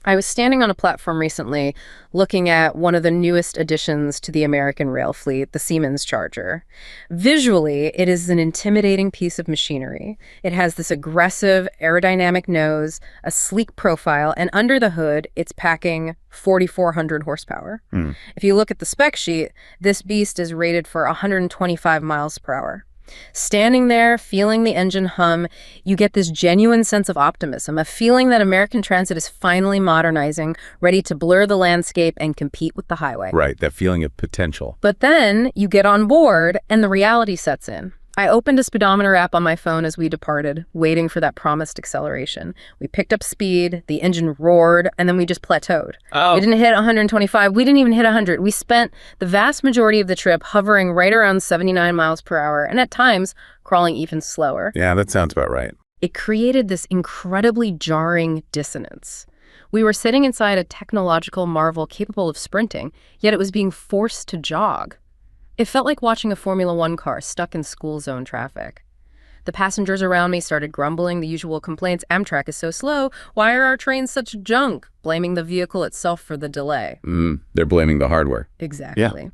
I was standing on a platform recently looking at one of the newest additions to the American rail fleet, the Siemens Charger. Visually, it is an intimidating piece of machinery. It has this aggressive aerodynamic nose, a sleek profile, and under the hood, it's packing 4,400 horsepower. If you look at the spec sheet, this beast is rated for 125 miles per hour. Standing there, feeling the engine hum, you get this genuine sense of optimism, a feeling that American transit is finally modernizing, ready to blur the landscape and compete with the highway. Right, that feeling of potential. But then you get on board and the reality sets in. I opened a speedometer app on my phone as we departed, waiting for that promised acceleration. We picked up speed, the engine roared, and then we just plateaued. We didn't hit 125, we didn't even hit 100. We spent the vast majority of the trip hovering right around 79 miles per hour, and at times, crawling even slower. Yeah, that sounds about right. It created this incredibly jarring dissonance. We were sitting inside a technological marvel capable of sprinting, yet it was being forced to jog. It felt like watching a Formula One car stuck in school zone traffic. The passengers around me started grumbling the usual complaints. Amtrak is so slow. Why are our trains such junk? Blaming the vehicle itself for the delay. They're blaming the hardware. Exactly. Yeah.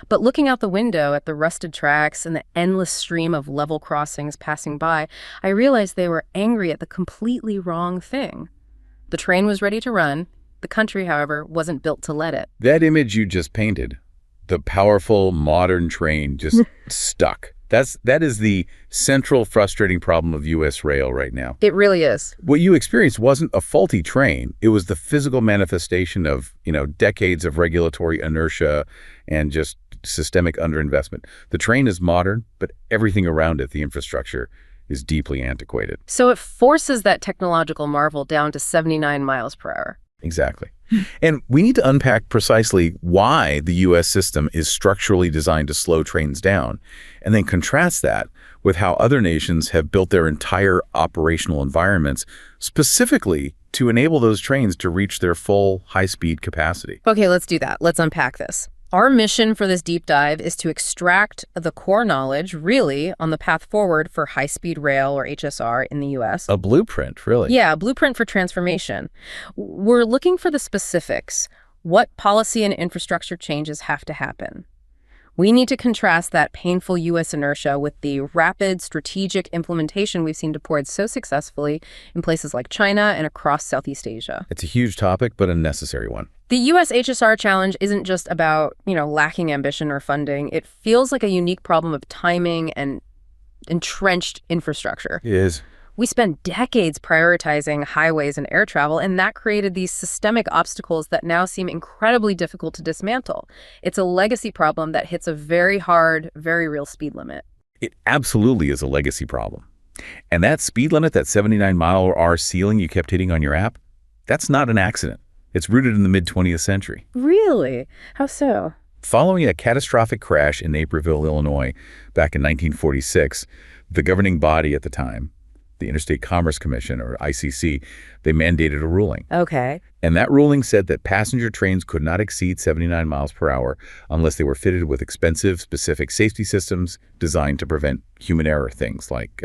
But looking out the window at the rusted tracks and the endless stream of level crossings passing by, I realized they were angry at the completely wrong thing. The train was ready to run. The country, however, wasn't built to let it. That image you just painted, the powerful modern train just stuck. That is the central frustrating problem of U.S. rail right now. It really is. What you experienced wasn't a faulty train. It was the physical manifestation of, decades of regulatory inertia and just systemic underinvestment. The train is modern, but everything around it, the infrastructure, is deeply antiquated. So it forces that technological marvel down to 79 miles per hour. Exactly. And we need to unpack precisely why the U.S. system is structurally designed to slow trains down, and then contrast that with how other nations have built their entire operational environments specifically to enable those trains to reach their full high-speed capacity. Okay, let's do that. Let's unpack this. Our mission for this deep dive is to extract the core knowledge, really, on the path forward for high-speed rail, or HSR, in the U.S. A blueprint, really. Yeah, a blueprint for transformation. We're looking for the specifics. What policy and infrastructure changes have to happen? We need to contrast that painful U.S. inertia with the rapid strategic implementation we've seen deployed so successfully in places like China and across Southeast Asia. It's a huge topic, but a necessary one. The U.S. HSR challenge isn't just about, lacking ambition or funding. It feels like a unique problem of timing and entrenched infrastructure. It is. We spent decades prioritizing highways and air travel, and that created these systemic obstacles that now seem incredibly difficult to dismantle. It's a legacy problem that hits a very hard, very real speed limit. It absolutely is a legacy problem. And that speed limit, that 79-mile-per-hour ceiling you kept hitting on your app, that's not an accident. It's rooted in the mid-20th century. Really? How so? Following a catastrophic crash in Naperville, Illinois, back in 1946, the governing body at the time, the Interstate Commerce Commission, or ICC, they mandated a ruling. Okay. And that ruling said that passenger trains could not exceed 79 miles per hour unless they were fitted with expensive, specific safety systems designed to prevent human error, things like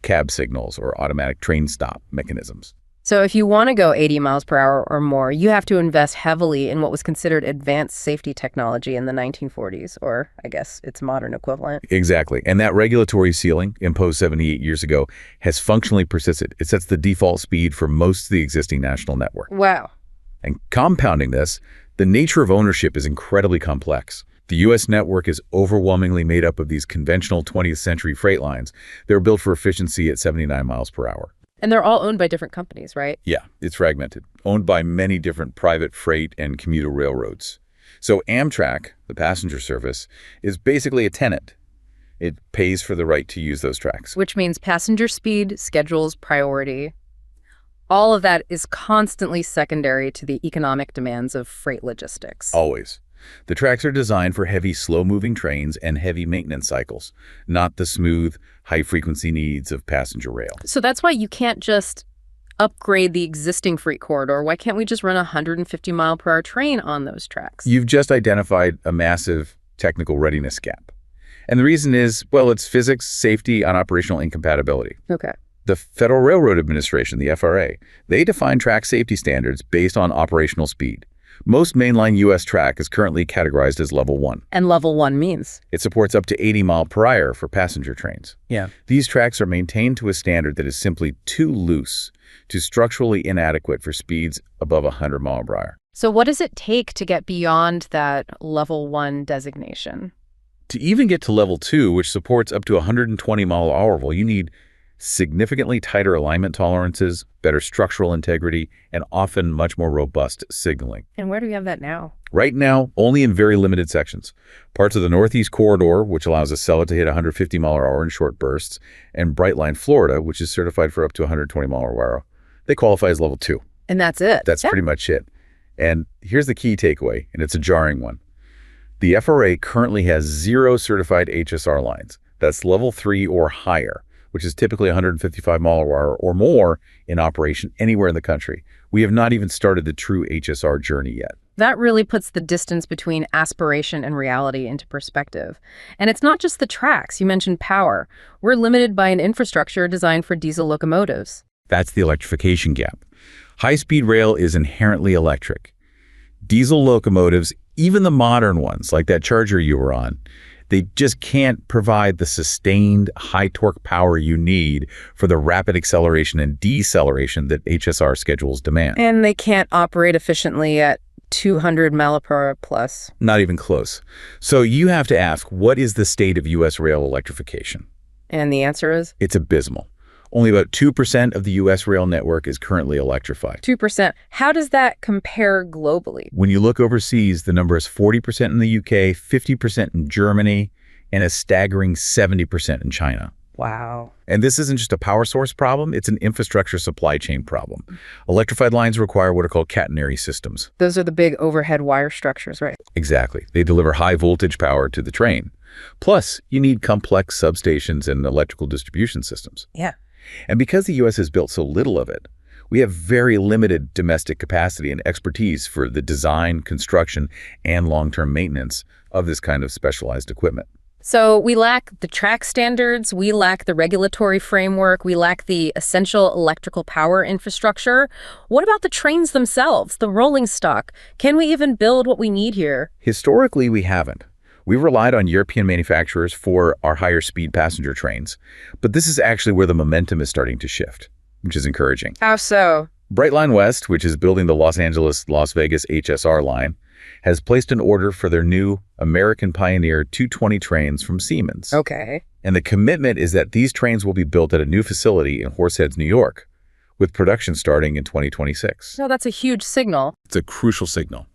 cab signals or automatic train stop mechanisms. So if you want to go 80 miles per hour or more, you have to invest heavily in what was considered advanced safety technology in the 1940s, or I guess its modern equivalent. Exactly. And that regulatory ceiling, imposed 78 years ago, has functionally persisted. It sets the default speed for most of the existing national network. Wow. And compounding this, the nature of ownership is incredibly complex. The U.S. network is overwhelmingly made up of these conventional 20th century freight lines. They're built for efficiency at 79 miles per hour. And they're all owned by different companies, right? Yeah, it's fragmented, owned by many different private freight and commuter railroads. So Amtrak, the passenger service, is basically a tenant. It pays for the right to use those tracks. Which means passenger speed, schedules, priority. All of that is constantly secondary to the economic demands of freight logistics. Always. The tracks are designed for heavy, slow-moving trains and heavy maintenance cycles, not the smooth, high-frequency needs of passenger rail. So that's why you can't just upgrade the existing freight corridor. Why can't we just run a 150-mile-per-hour train on those tracks? You've just identified a massive technical readiness gap. And the reason is, well, it's physics, safety, and operational incompatibility. Okay. The Federal Railroad Administration, the FRA, they define track safety standards based on operational speed. Most mainline U.S. track is currently categorized as Level 1. And level 1 means? It supports up to 80 mile per hour for passenger trains. Yeah. These tracks are maintained to a standard that is simply too loose, too structurally inadequate for speeds above 100 mile per hour. So what does it take to get beyond that level 1 designation? To even get to Level 2, which supports up to 120 mile per hour, you need significantly tighter alignment tolerances, better structural integrity, and often much more robust signaling. And where do we have that now? Right now, only in very limited sections. Parts of the Northeast Corridor, which allows a cellar to hit 150 mile per hour in short bursts, and Brightline, Florida, which is certified for up to 120 mile per hour. They qualify as Level 2. And that's it? That's pretty much it. And here's the key takeaway, and it's a jarring one. The FRA currently has 0 certified HSR lines. That's Level 3 or higher, which is typically 155 mile per hour or more in operation anywhere in the country. We have not even started the true HSR journey yet. That really puts the distance between aspiration and reality into perspective. And it's not just the tracks. You mentioned power. We're limited by an infrastructure designed for diesel locomotives. That's the electrification gap. High-speed rail is inherently electric. Diesel locomotives, even the modern ones, like that Charger you were on, they just can't provide the sustained high-torque power you need for the rapid acceleration and deceleration that HSR schedules demand. And they can't operate efficiently at 200 mile per hour plus. Not even close. So you have to ask, what is the state of U.S. rail electrification? And the answer is? It's abysmal. Only about 2% of the U.S. rail network is currently electrified. 2%. How does that compare globally? When you look overseas, the number is 40% in the UK, 50% in Germany, and a staggering 70% in China. Wow. And this isn't just a power source problem, it's an infrastructure supply chain problem. Electrified lines require what are called catenary systems. Those are the big overhead wire structures, right? Exactly. They deliver high voltage power to the train. Plus, you need complex substations and electrical distribution systems. Yeah. And because the U.S. has built so little of it, we have very limited domestic capacity and expertise for the design, construction, and long-term maintenance of this kind of specialized equipment. So we lack the track standards, we lack the regulatory framework, we lack the essential electrical power infrastructure. What about the trains themselves, the rolling stock? Can we even build what we need here? Historically, we haven't. We've relied on European manufacturers for our higher speed passenger trains, but this is actually where the momentum is starting to shift, which is encouraging. How so? Brightline West, which is building the Los Angeles-Las Vegas HSR line, has placed an order for their new American Pioneer 220 trains from Siemens. Okay. And the commitment is that these trains will be built at a new facility in Horseheads, New York, with production starting in 2026. So that's a huge signal. It's a crucial signal.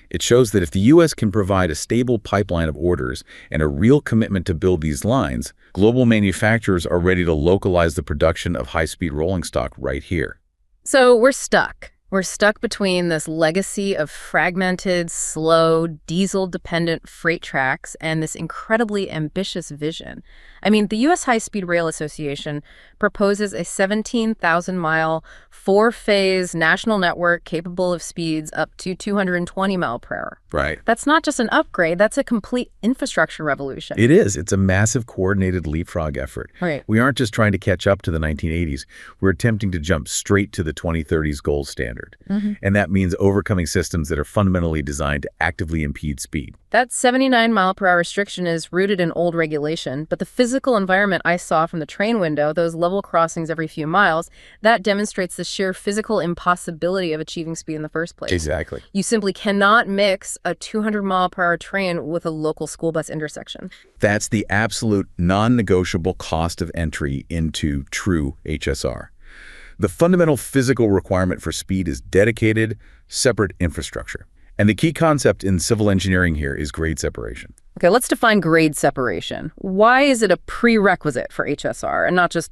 It shows that if the U.S. can provide a stable pipeline of orders and a real commitment to build these lines, global manufacturers are ready to localize the production of high-speed rolling stock right here. So we're stuck. We're stuck between this legacy of fragmented, slow, diesel-dependent freight tracks and this incredibly ambitious vision. I mean, the U.S. High-Speed Rail Association proposes a 17,000-mile, 4-phase national network capable of speeds up to 220 mile per hour. Right. That's not just an upgrade, that's a complete infrastructure revolution. It is. It's a massive coordinated leapfrog effort. Right. We aren't just trying to catch up to the 1980s. We're attempting to jump straight to the 2030s gold standard. Mm-hmm. And that means overcoming systems that are fundamentally designed to actively impede speed. That 79 mile per hour restriction is rooted in old regulation, but the physical environment I saw from the train window, those level crossings every few miles, that demonstrates the sheer physical impossibility of achieving speed in the first place. Exactly. You simply cannot mix a 200 mile per hour train with a local school bus intersection. That's the absolute non-negotiable cost of entry into true HSR. The fundamental physical requirement for speed is dedicated, separate infrastructure. And the key concept in civil engineering here is grade separation. Okay, let's define grade separation. Why is it a prerequisite for HSR and not just,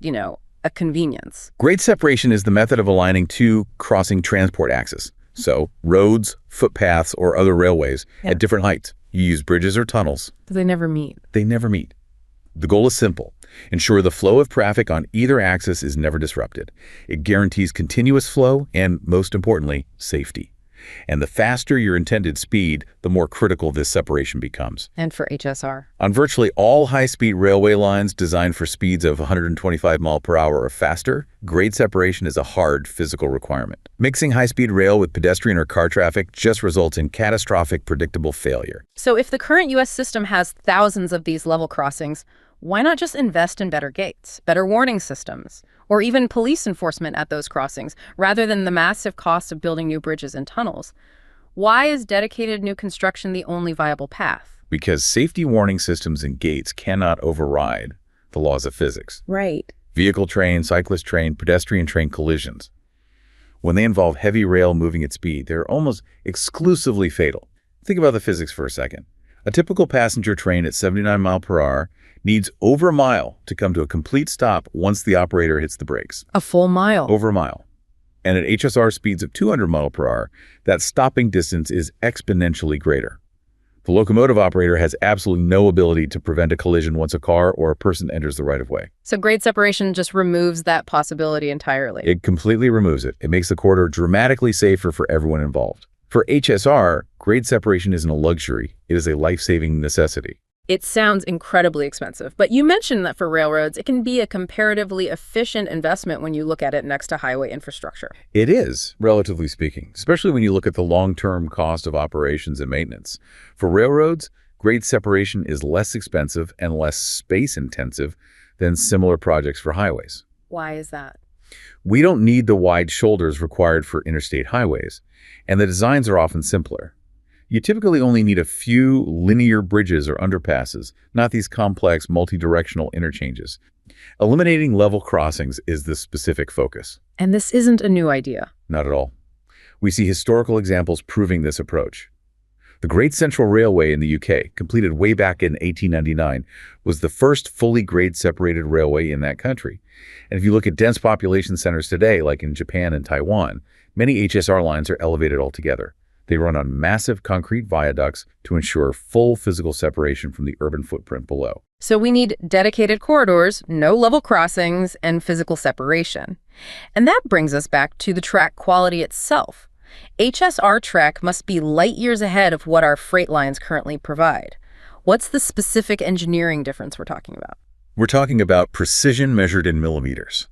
a convenience? Grade separation is the method of aligning two crossing transport axes. So roads, footpaths, or other railways at different heights. You use bridges or tunnels. But they never meet. They never meet. The goal is simple. Ensure the flow of traffic on either axis is never disrupted. It guarantees continuous flow and, most importantly, safety. And the faster your intended speed, the more critical this separation becomes. And for HSR? On virtually all high-speed railway lines designed for speeds of 125 miles per hour or faster, grade separation is a hard physical requirement. Mixing high-speed rail with pedestrian or car traffic just results in catastrophic, predictable failure. So if the current U.S. system has thousands of these level crossings, why not just invest in better gates, better warning systems, or even police enforcement at those crossings, rather than the massive cost of building new bridges and tunnels? Why is dedicated new construction the only viable path? Because safety warning systems and gates cannot override the laws of physics. Right. Vehicle train, cyclist train, pedestrian train collisions, when they involve heavy rail moving at speed, they're almost exclusively fatal. Think about the physics for a second. A typical passenger train at 79 miles per hour needs over a mile to come to a complete stop once the operator hits the brakes. A full mile. Over a mile. And at HSR speeds of 200 miles per hour, that stopping distance is exponentially greater. The locomotive operator has absolutely no ability to prevent a collision once a car or a person enters the right-of-way. So grade separation just removes that possibility entirely. It completely removes it. It makes the corridor dramatically safer for everyone involved. For HSR, grade separation isn't a luxury. It is a life-saving necessity. It sounds incredibly expensive, but you mentioned that for railroads, it can be a comparatively efficient investment when you look at it next to highway infrastructure. It is, relatively speaking, especially when you look at the long-term cost of operations and maintenance. For railroads, grade separation is less expensive and less space-intensive than similar projects for highways. Why is that? We don't need the wide shoulders required for interstate highways, and the designs are often simpler. You typically only need a few linear bridges or underpasses, not these complex multi-directional interchanges. Eliminating level crossings is the specific focus. And this isn't a new idea. Not at all. We see historical examples proving this approach. The Great Central Railway in the UK, completed way back in 1899, was the first fully grade-separated railway in that country. And if you look at dense population centers today, like in Japan and Taiwan, many HSR lines are elevated altogether. They run on massive concrete viaducts to ensure full physical separation from the urban footprint below. So we need dedicated corridors, no level crossings, and physical separation. And that brings us back to the track quality itself. HSR track must be light years ahead of what our freight lines currently provide. What's the specific engineering difference we're talking about? We're talking about precision measured in millimeters.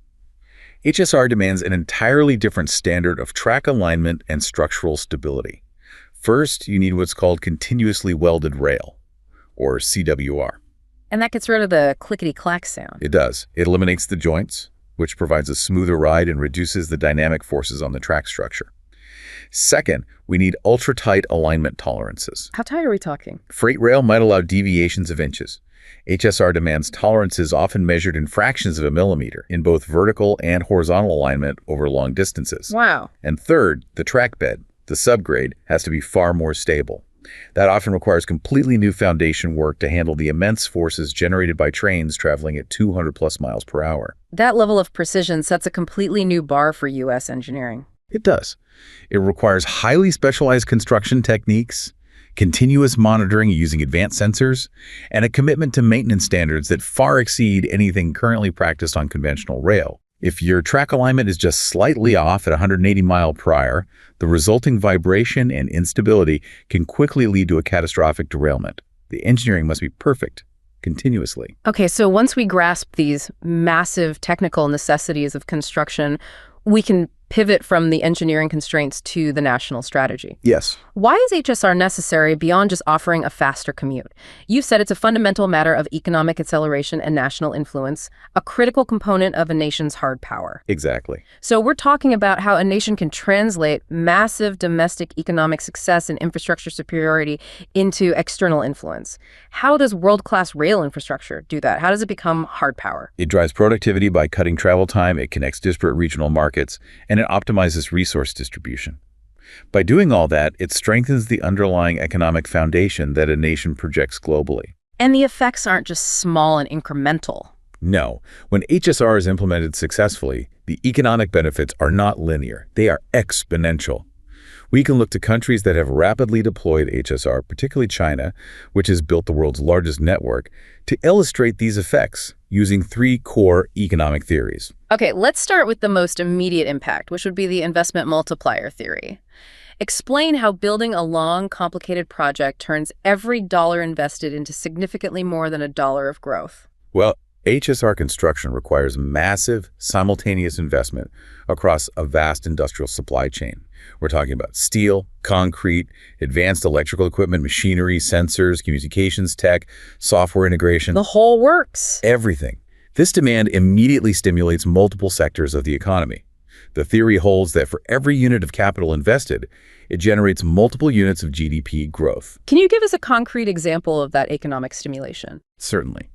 HSR demands an entirely different standard of track alignment and structural stability. First, you need what's called continuously welded rail, or CWR. And that gets rid of the clickety-clack sound. It does. It eliminates the joints, which provides a smoother ride and reduces the dynamic forces on the track structure. Second, we need ultra-tight alignment tolerances. How tight are we talking? Freight rail might allow deviations of inches. HSR demands tolerances often measured in fractions of a millimeter in both vertical and horizontal alignment over long distances. Wow. And third, the trackbed, the subgrade, has to be far more stable. That often requires completely new foundation work to handle the immense forces generated by trains traveling at 200+ miles per hour. That level of precision sets a completely new bar for U.S. engineering. It does. It requires highly specialized construction techniques, continuous monitoring using advanced sensors, and a commitment to maintenance standards that far exceed anything currently practiced on conventional rail. If your track alignment is just slightly off at 180 miles per hour, the resulting vibration and instability can quickly lead to a catastrophic derailment. The engineering must be perfect, continuously. Okay, so once we grasp these massive technical necessities of construction, we can pivot from the engineering constraints to the national strategy. Yes. Why is HSR necessary beyond just offering a faster commute? You said it's a fundamental matter of economic acceleration and national influence, a critical component of a nation's hard power. Exactly. So we're talking about how a nation can translate massive domestic economic success and infrastructure superiority into external influence. How does world-class rail infrastructure do that? How does it become hard power? It drives productivity by cutting travel time, it connects disparate regional markets, and it optimizes resource distribution. By doing all that, it strengthens the underlying economic foundation that a nation projects globally. And the effects aren't just small and incremental. No, when HSR is implemented successfully, the economic benefits are not linear. They are exponential. We can look to countries that have rapidly deployed HSR, particularly China, which has built the world's largest network, to illustrate these effects using three core economic theories. Okay, let's start with the most immediate impact, which would be the investment multiplier theory. Explain how building a long, complicated project turns every dollar invested into significantly more than a dollar of growth. Well, HSR construction requires massive, simultaneous investment across a vast industrial supply chain. We're talking about steel, concrete, advanced electrical equipment, machinery, sensors, communications tech, software integration. The whole works. Everything. This demand immediately stimulates multiple sectors of the economy. The theory holds that for every unit of capital invested, it generates multiple units of GDP growth. Can you give us a concrete example of that economic stimulation? Certainly.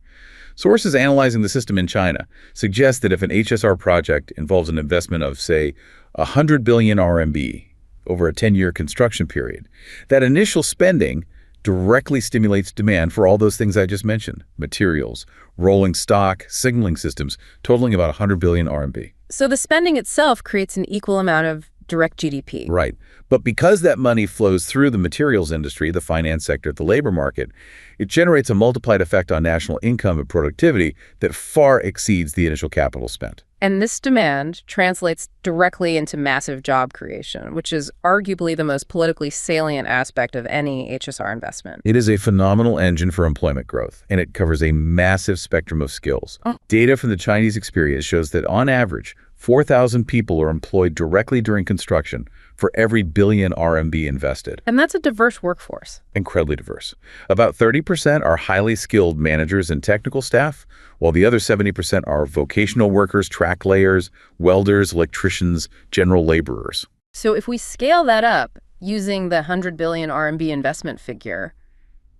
Sources analyzing the system in China suggest that if an HSR project involves an investment of, say, 100 billion RMB over a 10-year construction period, that initial spending directly stimulates demand for all those things I just mentioned: materials, rolling stock, signaling systems, totaling about 100 billion RMB. So the spending itself creates an equal amount of direct GDP. Right. But because that money flows through the materials industry, the finance sector, the labor market, it generates a multiplied effect on national income and productivity that far exceeds the initial capital spent. And this demand translates directly into massive job creation, which is arguably the most politically salient aspect of any HSR investment. It is a phenomenal engine for employment growth, and it covers a massive spectrum of skills. Data from the Chinese experience shows that on average, 4,000 people are employed directly during construction for every billion RMB invested. And that's a diverse workforce. Incredibly diverse. About 30% are highly skilled managers and technical staff, while the other 70% are vocational workers, track layers, welders, electricians, general laborers. So if we scale that up using the 100 billion RMB investment figure,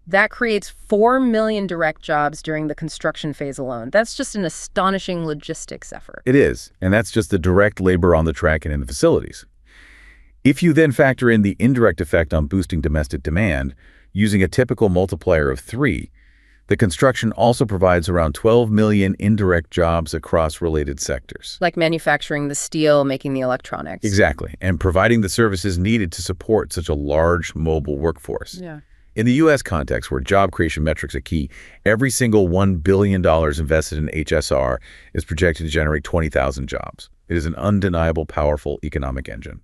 that creates 4 million direct jobs during the construction phase alone. That's just an astonishing logistics effort. It is, and that's just the direct labor on the track and in the facilities. If you then factor in the indirect effect on boosting domestic demand, using a typical multiplier of 3, the construction also provides around 12 million indirect jobs across related sectors. Like manufacturing the steel, making the electronics. Exactly, and providing the services needed to support such a large mobile workforce. Yeah. In the U.S. context, where job creation metrics are key, every single $1 billion invested in HSR is projected to generate 20,000 jobs. It is an undeniable, powerful economic engine.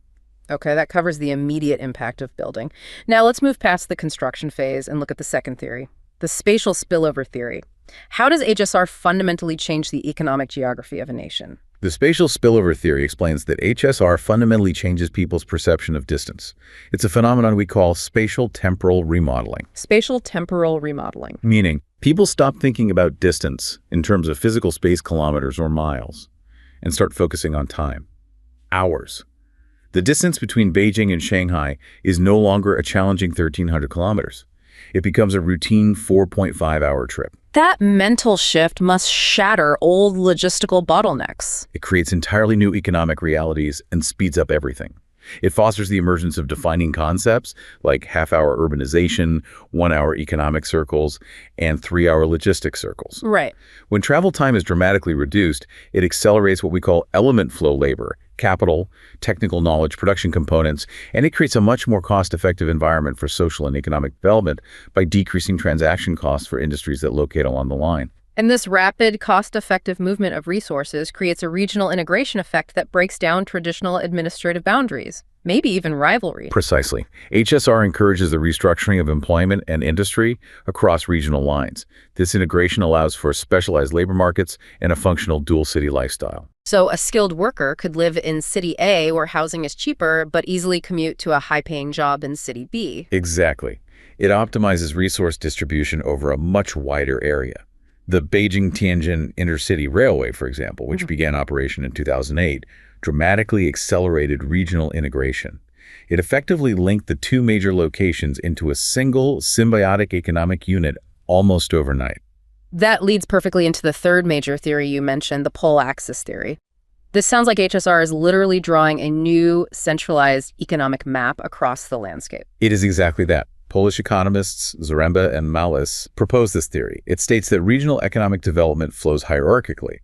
Okay, that covers the immediate impact of building. Now let's move past the construction phase and look at the second theory, the spatial spillover theory. How does HSR fundamentally change the economic geography of a nation? The spatial spillover theory explains that HSR fundamentally changes people's perception of distance. It's a phenomenon we call spatial temporal remodeling. Spatial temporal remodeling. Meaning, people stop thinking about distance in terms of physical space, kilometers or miles, and start focusing on time. Hours. The distance between Beijing and Shanghai is no longer a challenging 1,300 kilometers. It becomes a routine 4.5-hour trip. That mental shift must shatter old logistical bottlenecks. It creates entirely new economic realities and speeds up everything. It fosters the emergence of defining concepts like half-hour urbanization, 1-hour economic circles, and 3-hour logistics circles. Right. When travel time is dramatically reduced, it accelerates what we call element flow labor, capital, technical knowledge, production components, and it creates a much more cost-effective environment for social and economic development by decreasing transaction costs for industries that locate along the line. And this rapid, cost-effective movement of resources creates a regional integration effect that breaks down traditional administrative boundaries, maybe even rivalry. Precisely. HSR encourages the restructuring of employment and industry across regional lines. This integration allows for specialized labor markets and a functional dual-city lifestyle. So a skilled worker could live in City A where housing is cheaper, but easily commute to a high-paying job in City B. Exactly. It optimizes resource distribution over a much wider area. The Beijing-Tianjin intercity railway, for example, which began operation in 2008, dramatically accelerated regional integration. It effectively linked the two major locations into a single symbiotic economic unit almost overnight. That leads perfectly into the third major theory you mentioned, the pole axis theory. This sounds like HSR is literally drawing a new centralized economic map across the landscape. It is exactly that. Polish economists Zaremba and Malis propose this theory. It states that regional economic development flows hierarchically,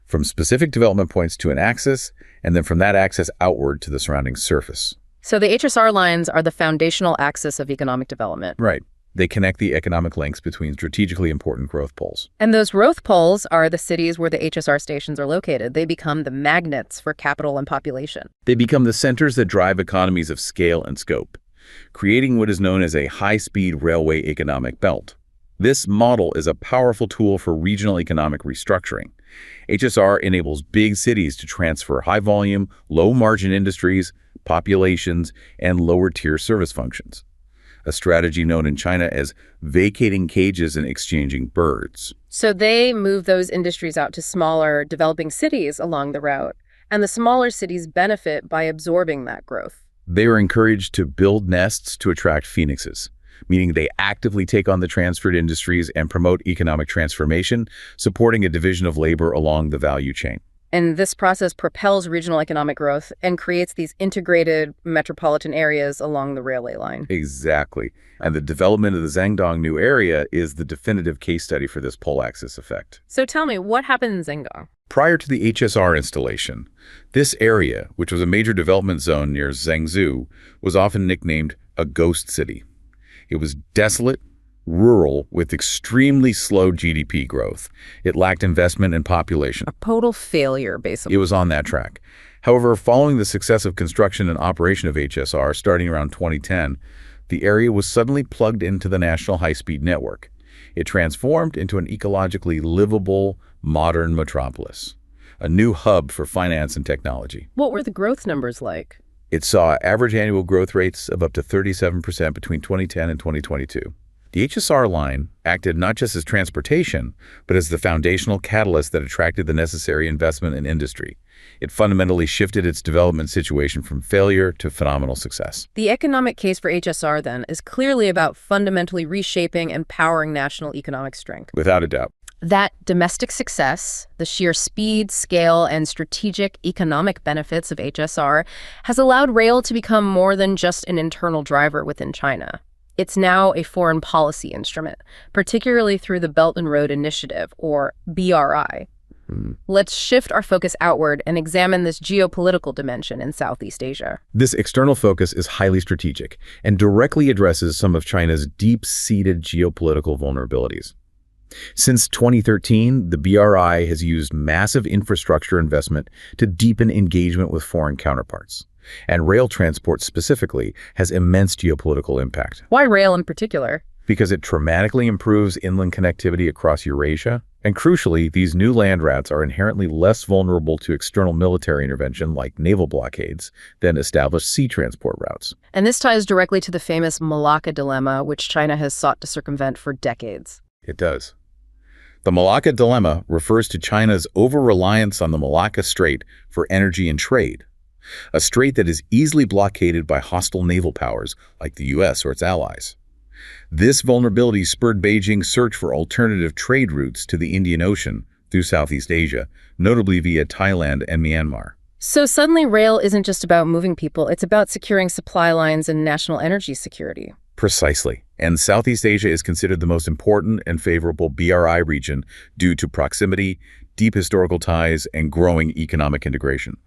from specific development points to an axis, and then from that axis outward to the surrounding surface. So the HSR lines are the foundational axis of economic development. Right. They connect the economic links between strategically important growth poles. And those growth poles are the cities where the HSR stations are located. They become the magnets for capital and population. They become the centers that drive economies of scale and scope, creating what is known as a high-speed railway economic belt. This model is a powerful tool for regional economic restructuring. HSR enables big cities to transfer high-volume, low-margin industries, populations, and lower-tier service functions, a strategy known in China as vacating cages and exchanging birds. So they move those industries out to smaller, developing cities along the route, and the smaller cities benefit by absorbing that growth. They are encouraged to build nests to attract phoenixes, meaning they actively take on the transferred industries and promote economic transformation, supporting a division of labor along the value chain. And this process propels regional economic growth and creates these integrated metropolitan areas along the railway line. Exactly. And the development of the Zengdong new area is the definitive case study for this pole axis effect. So tell me, what happened in Zengdong? Prior to the HSR installation, this area, which was a major development zone near Zhengzhou, was often nicknamed a ghost city. It was desolate, rural, with extremely slow GDP growth. It lacked investment and population. A total failure, basically. It was on that track. However, following the success of construction and operation of HSR starting around 2010, the area was suddenly plugged into the national high-speed network. It transformed into an ecologically livable, modern metropolis, a new hub for finance and technology. What were the growth numbers like? It saw average annual growth rates of up to 37% between 2010 and 2022. The HSR line acted not just as transportation, but as the foundational catalyst that attracted the necessary investment in industry. It fundamentally shifted its development situation from failure to phenomenal success. The economic case for HSR, then, is clearly about fundamentally reshaping and powering national economic strength. Without a doubt. That domestic success, the sheer speed, scale, and strategic economic benefits of HSR has allowed rail to become more than just an internal driver within China. It's now a foreign policy instrument, particularly through the Belt and Road Initiative, or BRI. Let's shift our focus outward and examine this geopolitical dimension in Southeast Asia. This external focus is highly strategic and directly addresses some of China's deep-seated geopolitical vulnerabilities. Since 2013, the BRI has used massive infrastructure investment to deepen engagement with foreign counterparts. And rail transport specifically has immense geopolitical impact. Why rail in particular? Because it dramatically improves inland connectivity across Eurasia. And crucially, these new land routes are inherently less vulnerable to external military intervention like naval blockades than established sea transport routes. And this ties directly to the famous Malacca Dilemma, which China has sought to circumvent for decades. It does. The Malacca Dilemma refers to China's over-reliance on the Malacca Strait for energy and trade, a strait that is easily blockaded by hostile naval powers like the US or its allies. This vulnerability spurred Beijing's search for alternative trade routes to the Indian Ocean through Southeast Asia, notably via Thailand and Myanmar. So suddenly rail isn't just about moving people, it's about securing supply lines and national energy security. Precisely. And Southeast Asia is considered the most important and favorable BRI region due to proximity, deep historical ties, and growing economic integration.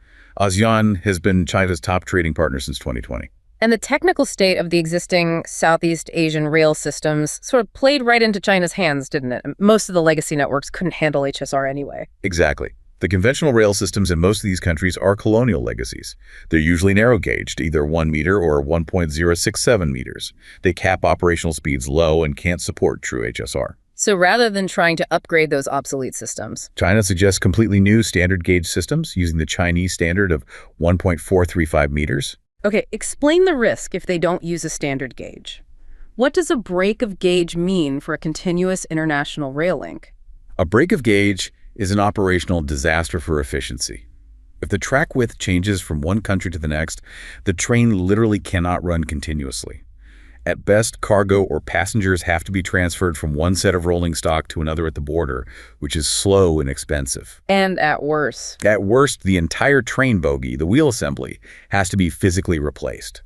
ASEAN has been China's top trading partner since 2020. And the technical state of the existing Southeast Asian rail systems sort of played right into China's hands, didn't it? Most of the legacy networks couldn't handle HSR anyway. Exactly. The conventional rail systems in most of these countries are colonial legacies. They're usually narrow-gauged, either 1 meter or 1.067 meters. They cap operational speeds low and can't support true HSR. So rather than trying to upgrade those obsolete systems, China suggests completely new standard gauge systems using the Chinese standard of 1.435 meters. Okay, explain the risk if they don't use a standard gauge. What does a break of gauge mean for a continuous international rail link? A break of gauge is an operational disaster for efficiency. If the track width changes from one country to the next, the train literally cannot run continuously. At best, cargo or passengers have to be transferred from one set of rolling stock to another at the border, which is slow and expensive. And at worst, the entire train bogie, the wheel assembly, has to be physically replaced.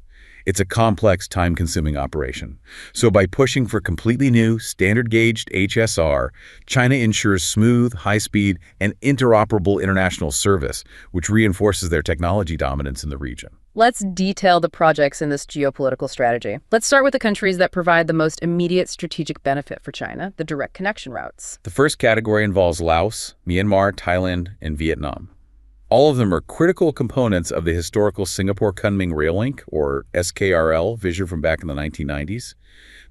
It's a complex, time-consuming operation. So by pushing for completely new, standard-gauged HSR, China ensures smooth, high-speed, and interoperable international service, which reinforces their technology dominance in the region. Let's detail the projects in this geopolitical strategy. Let's start with the countries that provide the most immediate strategic benefit for China, the direct connection routes. The first category involves Laos, Myanmar, Thailand, and Vietnam. All of them are critical components of the historical Singapore-Kunming Rail Link, or SKRL, vision from back in the 1990s.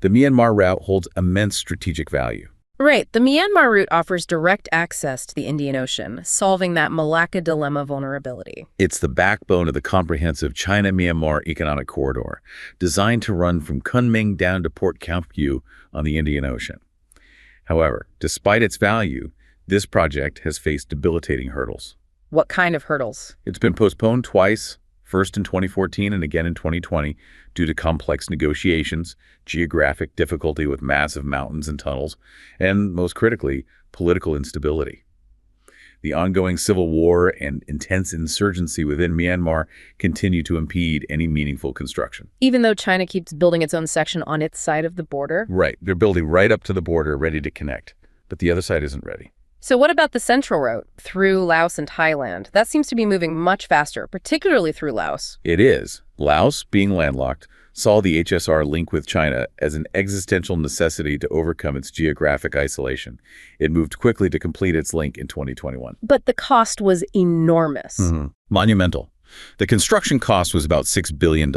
The Myanmar route holds immense strategic value. Right. The Myanmar route offers direct access to the Indian Ocean, solving that Malacca Dilemma vulnerability. It's the backbone of the comprehensive China-Myanmar economic corridor, designed to run from Kunming down to Port Kyaukphyu on the Indian Ocean. However, despite its value, this project has faced debilitating hurdles. What kind of hurdles? It's been postponed twice, first in 2014 and again in 2020, due to complex negotiations, geographic difficulty with massive mountains and tunnels, and, most critically, political instability. The ongoing civil war and intense insurgency within Myanmar continue to impede any meaningful construction. Even though China keeps building its own section on its side of the border? Right. They're building right up to the border, ready to connect. But the other side isn't ready. So what about the central route, through Laos and Thailand? That seems to be moving much faster, particularly through Laos. It is. Laos, being landlocked, saw the HSR link with China as an existential necessity to overcome its geographic isolation. It moved quickly to complete its link in 2021. But the cost was enormous. Monumental. The construction cost was about $6 billion,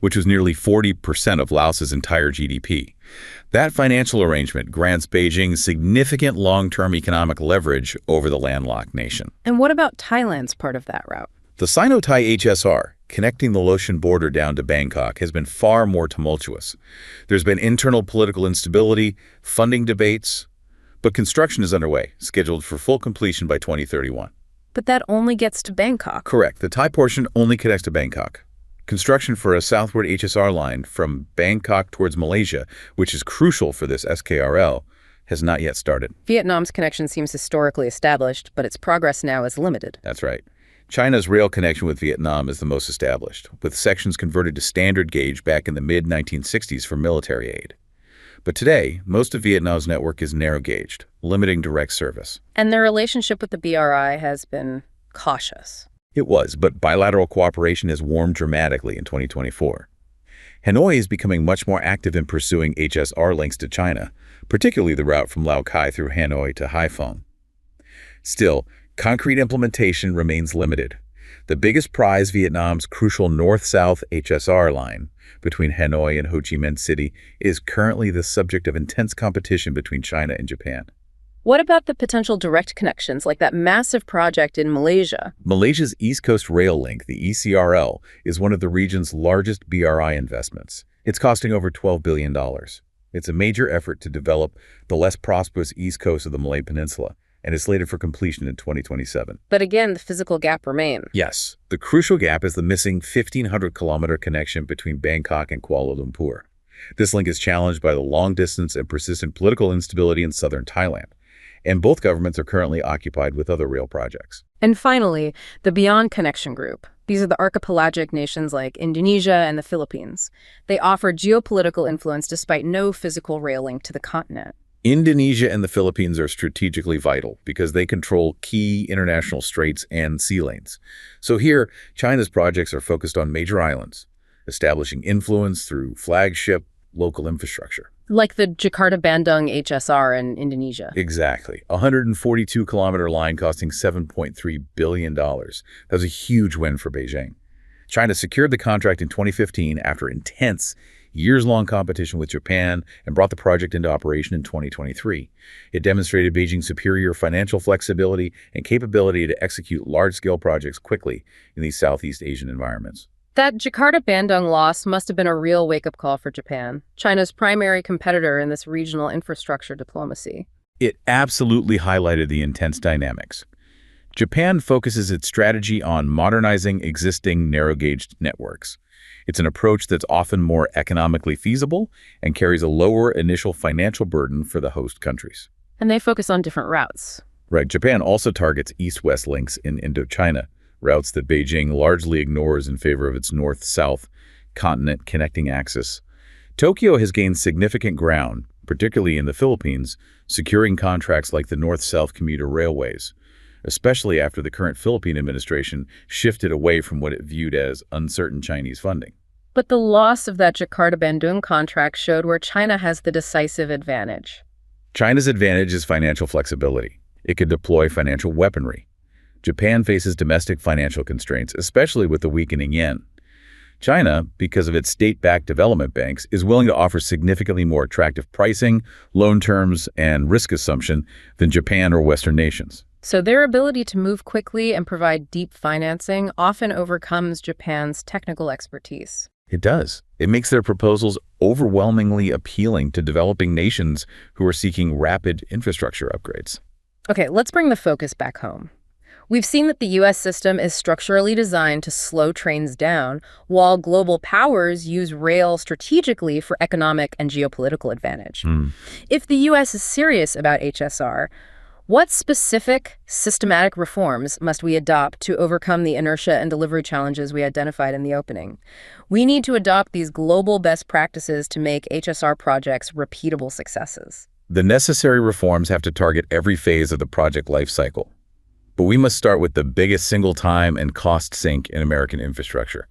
which was nearly 40% of Laos's entire GDP. That financial arrangement grants Beijing significant long-term economic leverage over the landlocked nation. And what about Thailand's part of that route? The Sino-Thai HSR, connecting the Laotian border down to Bangkok, has been far more tumultuous. There's been internal political instability, funding debates, but construction is underway, scheduled for full completion by 2031. But that only gets to Bangkok. Correct. The Thai portion only connects to Bangkok. Construction for a southward HSR line from Bangkok towards Malaysia, which is crucial for this SKRL, has not yet started. Vietnam's connection seems historically established, but its progress now is limited. That's right. China's rail connection with Vietnam is the most established, with sections converted to standard gauge back in the mid-1960s for military aid. But today, most of Vietnam's network is narrow-gauged, limiting direct service. And their relationship with the BRI has been cautious. It was, but bilateral cooperation has warmed dramatically in 2024. Hanoi is becoming much more active in pursuing HSR links to China, particularly the route from Lao Cai through Hanoi to Haiphong. Still, concrete implementation remains limited. The biggest prize, Vietnam's crucial north-south HSR line between Hanoi and Ho Chi Minh City, is currently the subject of intense competition between China and Japan. What about the potential direct connections, like that massive project in Malaysia? Malaysia's East Coast Rail Link, the ECRL, is one of the region's largest BRI investments. It's costing over $12 billion. It's a major effort to develop the less prosperous east coast of the Malay Peninsula, and is slated for completion in 2027. But again, the physical gap remains. Yes. The crucial gap is the missing 1,500-kilometer connection between Bangkok and Kuala Lumpur. This link is challenged by the long distance and persistent political instability in southern Thailand, and both governments are currently occupied with other rail projects. And finally, the Beyond Connection Group. These are the archipelagic nations like Indonesia and the Philippines. They offer geopolitical influence despite no physical rail link to the continent. Indonesia and the Philippines are strategically vital because they control key international straits and sea lanes. So here, China's projects are focused on major islands, establishing influence through flagship local infrastructure. Like the Jakarta-Bandung HSR in Indonesia. Exactly. A 142-kilometer line costing $7.3 billion. That was a huge win for Beijing. China secured the contract in 2015 after intense, years-long competition with Japan and brought the project into operation in 2023. It demonstrated Beijing's superior financial flexibility and capability to execute large-scale projects quickly in these Southeast Asian environments. That Jakarta-Bandung loss must have been a real wake-up call for Japan, China's primary competitor in this regional infrastructure diplomacy. It absolutely highlighted the intense dynamics. Japan focuses its strategy on modernizing existing narrow-gauge networks. It's an approach that's often more economically feasible and carries a lower initial financial burden for the host countries. And they focus on different routes. Right. Japan also targets east-west links in Indochina, routes that Beijing largely ignores in favor of its north-south continent connecting axis. Tokyo has gained significant ground, particularly in the Philippines, securing contracts like the north-south commuter railways. especially after the current Philippine administration shifted away from what it viewed as uncertain Chinese funding. But the loss of that Jakarta-Bandung contract showed where China has the decisive advantage. China's advantage is financial flexibility. It could deploy financial weaponry. Japan faces domestic financial constraints, especially with the weakening yen. China, because of its state-backed development banks, is willing to offer significantly more attractive pricing, loan terms, and risk assumption than Japan or Western nations. So their ability to move quickly and provide deep financing often overcomes Japan's technical expertise. It does. It makes their proposals overwhelmingly appealing to developing nations who are seeking rapid infrastructure upgrades. Okay, let's bring the focus back home. We've seen that the U.S. system is structurally designed to slow trains down, while global powers use rail strategically for economic and geopolitical advantage. If the U.S. is serious about HSR, what specific systematic reforms must we adopt to overcome the inertia and delivery challenges we identified in the opening? We need to adopt these global best practices to make HSR projects repeatable successes. The necessary reforms have to target every phase of the project life cycle. But we must start with the biggest single time and cost sink in American infrastructure: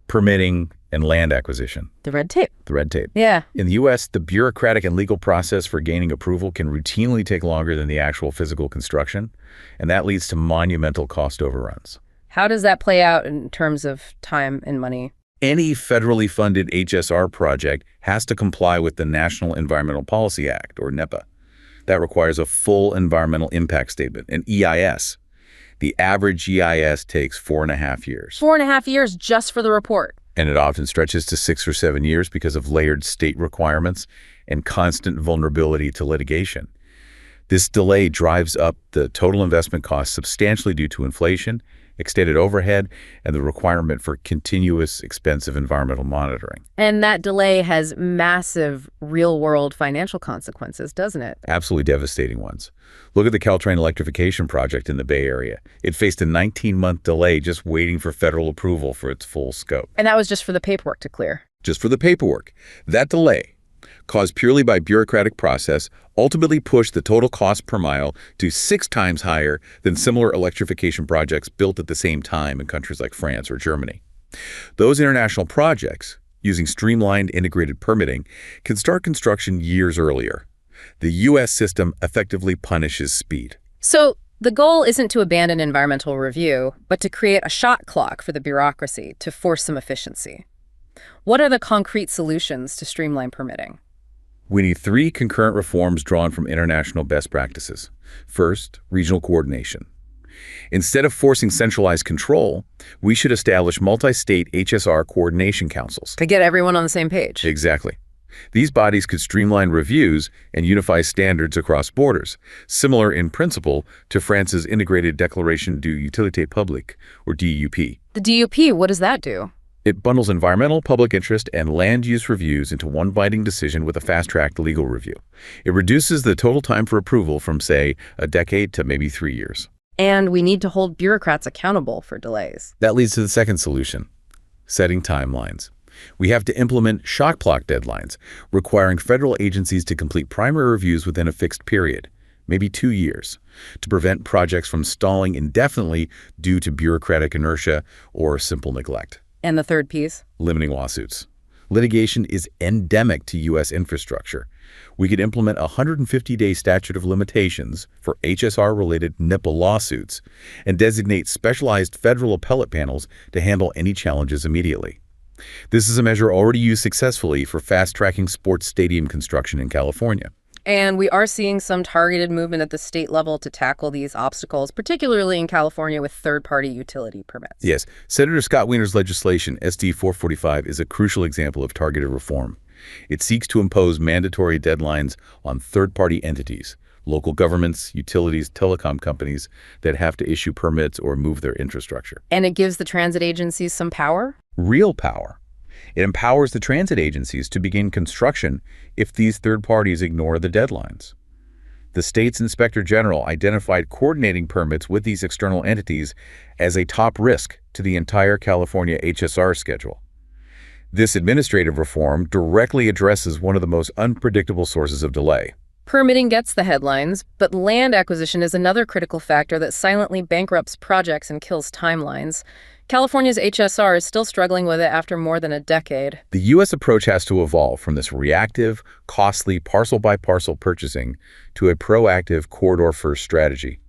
permitting and land acquisition. The red tape. The red tape. Yeah. In the U.S., the bureaucratic and legal process for gaining approval can routinely take longer than the actual physical construction, and that leads to monumental cost overruns. How does that play out in terms of time and money? Any federally funded HSR project has to comply with the National Environmental Policy Act, or NEPA. That requires a full environmental impact statement, an EIS. The average EIS takes 4.5 years. 4.5 years just for the report. And it often stretches to 6 or 7 years because of layered state requirements and constant vulnerability to litigation. This delay drives up the total investment cost substantially due to inflation, extended overhead, and the requirement for continuous expensive environmental monitoring. And that delay has massive real-world financial consequences, doesn't it? Absolutely devastating ones. Look at the Caltrain electrification project in the Bay Area. It faced a 19-month delay just waiting for federal approval for its full scope. And that was just for the paperwork to clear. Just for the paperwork. That delay, caused purely by bureaucratic process, ultimately pushed the total cost per mile to 6 times higher than similar electrification projects built at the same time in countries like France or Germany. Those international projects, using streamlined integrated permitting, can start construction years earlier. The U.S. system effectively punishes speed. So the goal isn't to abandon environmental review, but to create a shot clock for the bureaucracy to force some efficiency. What are the concrete solutions to streamline permitting? We need 3 concurrent reforms drawn from international best practices. First, regional coordination. Instead of forcing centralized control, we should establish multi-state HSR coordination councils. To get everyone on the same page. Exactly. These bodies could streamline reviews and unify standards across borders, similar in principle to France's Integrated Declaration d'Utilité Publique, or DUP. The DUP, what does that do? It bundles environmental, public interest, and land use reviews into one binding decision with a fast-tracked legal review. It reduces the total time for approval from, say, a decade to maybe 3 years. And we need to hold bureaucrats accountable for delays. That leads to the second solution: setting timelines. We have to implement shock clock deadlines, requiring federal agencies to complete primary reviews within a fixed period, maybe 2 years, to prevent projects from stalling indefinitely due to bureaucratic inertia or simple neglect. And the third piece? Limiting lawsuits. Litigation is endemic to U.S. infrastructure. We could implement a 150-day statute of limitations for HSR-related NEPA lawsuits and designate specialized federal appellate panels to handle any challenges immediately. This is a measure already used successfully for fast-tracking sports stadium construction in California. And we are seeing some targeted movement at the state level to tackle these obstacles, particularly in California with third-party utility permits. Yes, Senator Scott Wiener's legislation, SD 445, is a crucial example of targeted reform. It seeks to impose mandatory deadlines on third-party entities, local governments, utilities, telecom companies that have to issue permits or move their infrastructure. And it gives the transit agencies some power? Real power. It empowers the transit agencies to begin construction if these third parties ignore the deadlines. The state's inspector general identified coordinating permits with these external entities as a top risk to the entire California HSR schedule. This administrative reform directly addresses one of the most unpredictable sources of delay: Permitting gets the headlines, but land acquisition is another critical factor that silently bankrupts projects and kills timelines. California's HSR is still struggling with it after more than a decade. The U.S. approach has to evolve from this reactive, costly parcel-by-parcel purchasing to a proactive corridor-first strategy.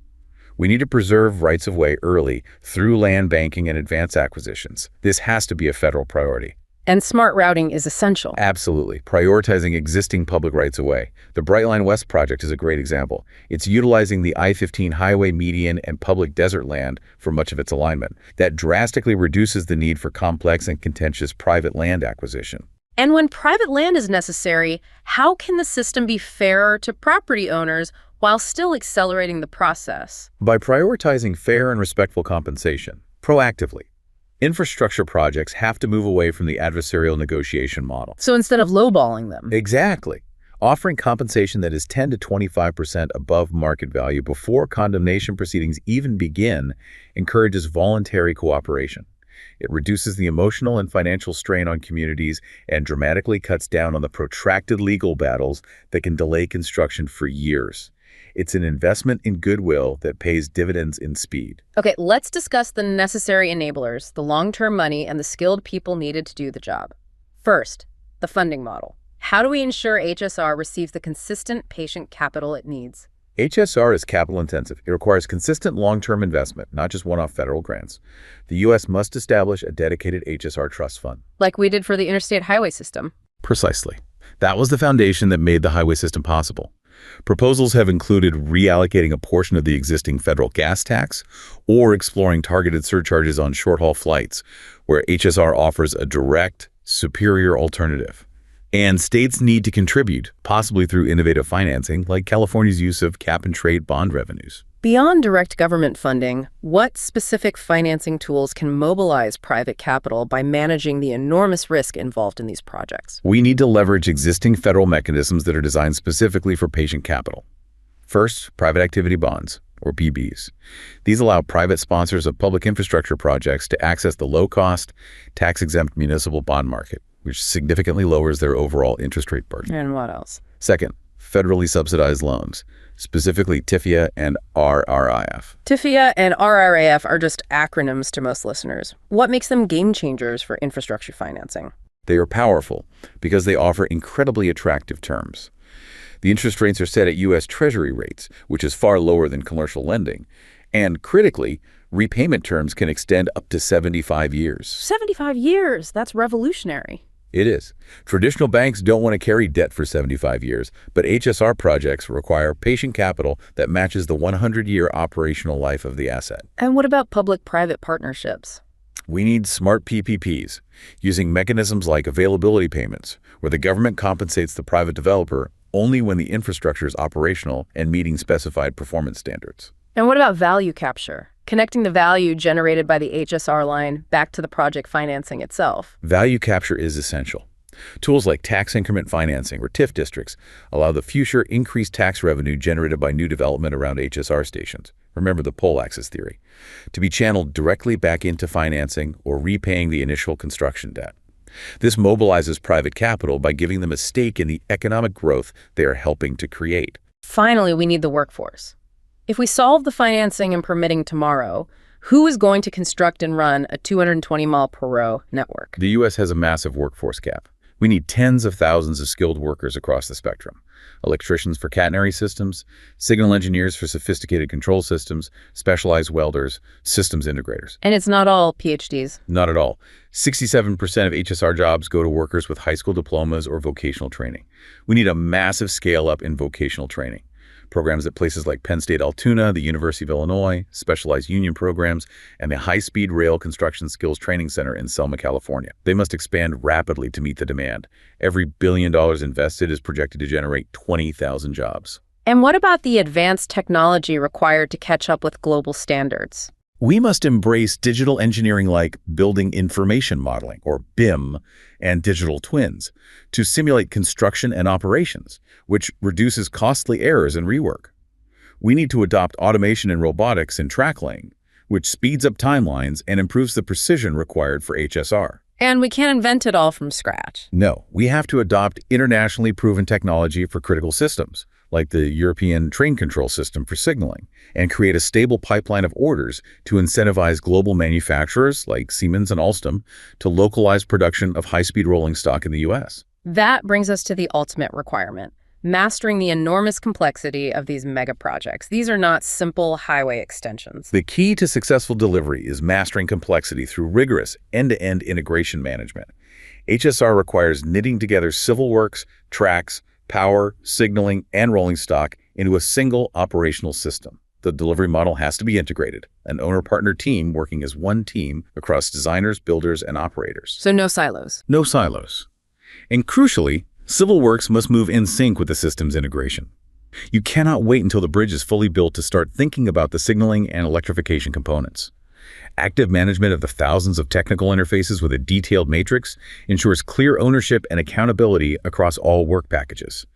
We need to preserve rights-of-way early through land banking and advance acquisitions. This has to be a federal priority. And smart routing is essential. Absolutely. Prioritizing existing public rights-of-way. The Brightline West project is a great example. It's utilizing the I-15 highway median and public desert land for much of its alignment. That drastically reduces the need for complex and contentious private land acquisition. And when private land is necessary, how can the system be fairer to property owners while still accelerating the process? By prioritizing fair and respectful compensation, proactively. Infrastructure projects have to move away from the adversarial negotiation model. So instead of lowballing them. Exactly. Offering compensation that is 10 to 25% above market value before condemnation proceedings even begin encourages voluntary cooperation. It reduces the emotional and financial strain on communities and dramatically cuts down on the protracted legal battles that can delay construction for years. It's an investment in goodwill that pays dividends in speed. Okay, let's discuss the necessary enablers, the long-term money, and the skilled people needed to do the job. First, the funding model. How do we ensure HSR receives the consistent patient capital it needs? HSR is capital intensive. It requires consistent long-term investment, not just one-off federal grants. The U.S. must establish a dedicated HSR trust fund. Like we did for the interstate highway system. Precisely. That was the foundation that made the highway system possible. Proposals have included reallocating a portion of the existing federal gas tax or exploring targeted surcharges on short-haul flights, where HSR offers a direct, superior alternative. And states need to contribute, possibly through innovative financing, like California's use of cap-and-trade bond revenues. Beyond direct government funding, what specific financing tools can mobilize private capital by managing the enormous risk involved in these projects? We need to leverage existing federal mechanisms that are designed specifically for patient capital. First, private activity bonds, or PBs. These allow private sponsors of public infrastructure projects to access the low-cost, tax-exempt municipal bond market, which significantly lowers their overall interest rate burden. And what else? Second, federally subsidized loans, specifically TIFIA and RRIF. TIFIA and RRIF are just acronyms to most listeners. What makes them game changers for infrastructure financing? They are powerful because they offer incredibly attractive terms. The interest rates are set at U.S. Treasury rates, which is far lower than commercial lending. And critically, repayment terms can extend up to 75 years. 75 years? That's revolutionary. It is. Traditional banks don't want to carry debt for 75 years, but HSR projects require patient capital that matches the 100-year operational life of the asset. And what about public-private partnerships? We need smart PPPs, using mechanisms like availability payments, where the government compensates the private developer only when the infrastructure is operational and meeting specified performance standards. And what about value capture? Connecting the value generated by the HSR line back to the project financing itself. Value capture is essential. Tools like tax increment financing, or TIF districts, allow the future increased tax revenue generated by new development around HSR stations. Remember the pole axis theory, to be channeled directly back into financing or repaying the initial construction debt. This mobilizes private capital by giving them a stake in the economic growth they are helping to create. Finally, we need the workforce. If we solve the financing and permitting tomorrow, who is going to construct and run a 220-mile-per-hour network? The U.S. has a massive workforce gap. We need tens of thousands of skilled workers across the spectrum. Electricians for catenary systems, signal engineers for sophisticated control systems, specialized welders, systems integrators. And it's not all PhDs. Not at all. 67% of HSR jobs go to workers with high school diplomas or vocational training. We need a massive scale-up in vocational training. Programs at places like Penn State Altoona, the University of Illinois, specialized union programs, and the High-Speed Rail Construction Skills Training Center in Selma, California. They must expand rapidly to meet the demand. Every $1 billion invested is projected to generate 20,000 jobs. And what about the advanced technology required to catch up with global standards? We must embrace digital engineering like building information modeling, or BIM, and digital twins to simulate construction and operations, which reduces costly errors and rework. We need to adopt automation and robotics in track laying, which speeds up timelines and improves the precision required for HSR. And we can't invent it all from scratch. No, we have to adopt internationally proven technology for critical systems, like the European train control system for signaling, and create a stable pipeline of orders to incentivize global manufacturers like Siemens and Alstom to localize production of high-speed rolling stock in the U.S. That brings us to the ultimate requirement: mastering the enormous complexity of these mega projects. These are not simple highway extensions. The key to successful delivery is mastering complexity through rigorous end-to-end integration management. HSR requires knitting together civil works, tracks, power, signaling, and rolling stock into a single operational system. The delivery model has to be integrated, an owner-partner team working as one team across designers, builders, and operators. So no silos. No silos. And crucially, civil works must move in sync with the system's integration. You cannot wait until the bridge is fully built to start thinking about the signaling and electrification components. Active management of the thousands of technical interfaces with a detailed matrix ensures clear ownership and accountability across all work packages.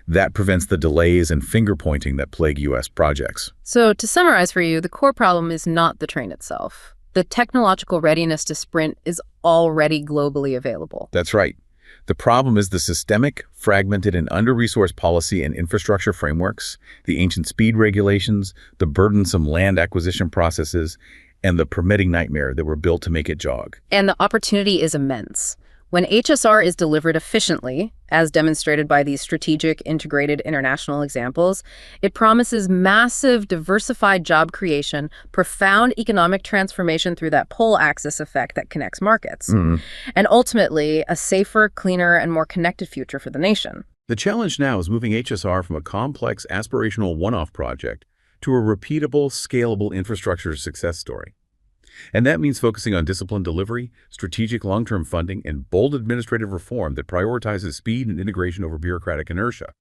That prevents the delays and finger-pointing that plague U.S. projects. So to summarize for you, the core problem is not the train itself. The technological readiness to sprint is already globally available. That's right. The problem is the systemic, fragmented, and under-resourced policy and infrastructure frameworks, the ancient speed regulations, the burdensome land acquisition processes, and the permitting nightmare that were built to make it jog. And the opportunity is immense. When HSR is delivered efficiently, as demonstrated by these strategic, integrated international examples, it promises massive, diversified job creation, profound economic transformation through that pole axis effect that connects markets, and ultimately a safer, cleaner, and more connected future for the nation. The challenge now is moving HSR from a complex, aspirational one-off project to a repeatable, scalable infrastructure success story. And that means focusing on disciplined delivery, strategic long-term funding, and bold administrative reform that prioritizes speed and integration over bureaucratic inertia.